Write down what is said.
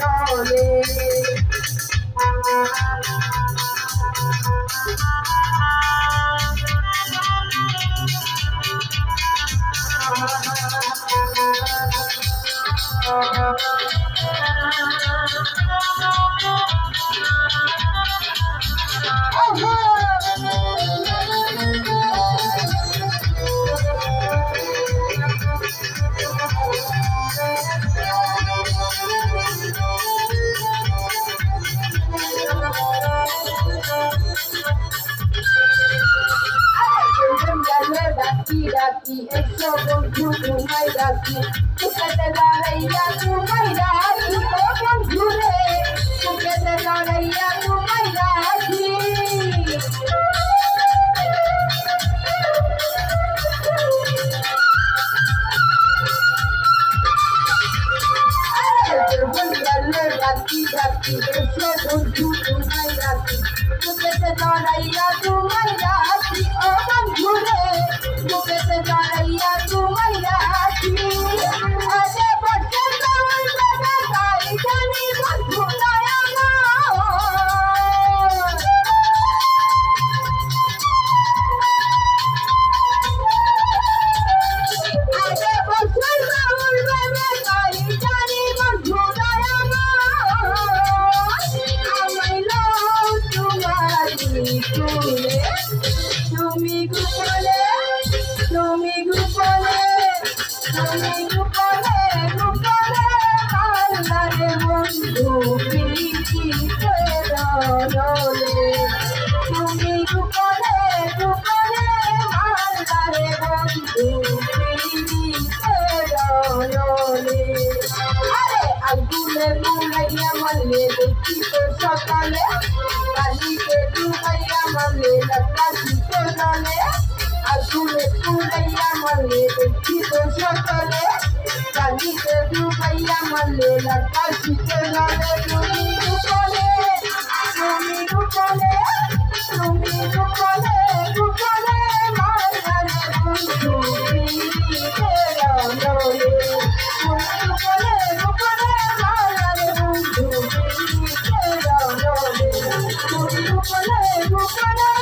নলে রাখি একশো বন্ধু তোমায় রাখি তোকে লড়াইয়া তোমায় রাখি ও বন্ধু রে তোকে লড়াইয়া তোমায় রাখি রাখি রাখি একশো বন্ধু তোমায় রাখি তোকে লড়াইয়া তোমায় রাখি ও বন্ধু রে তোকে লড়াইয়া তোমায় রাখি আরে বসে তোর বাবা তাই জানি বন্ধু দয়া আরে বসে তোর বাবা তাই জানি বন্ধু দয়া তুমি গোপনে তুমি গোপনে তুমি গোপনে গোপনে আল্লাহরে বন্ধু প্রীতিতে রলে তুমি গোপনে গোপনে আল্লাহরে বন্ধু প্রীতিতে রলে আরে আগুনে মুড়াইয়া মারলে দেখি তো সকালে কালিকে ডুবাইয়া মারলে লাগাইতে নলে আগুনে পুড়াইয়া মারলে দেখি তো সকালে কালিকে ডুবাইয়া মারলে লাগাইতে নলে তুমি গোপনে তুমি গোপনে তুমি গোপনে গোপনে মারলে বন্ধু প্রীতিতে রলে তুমি গোপনে গোপনে মারলে বন্ধু প্রীতিতে রলে তুমি গোপনে গোপনে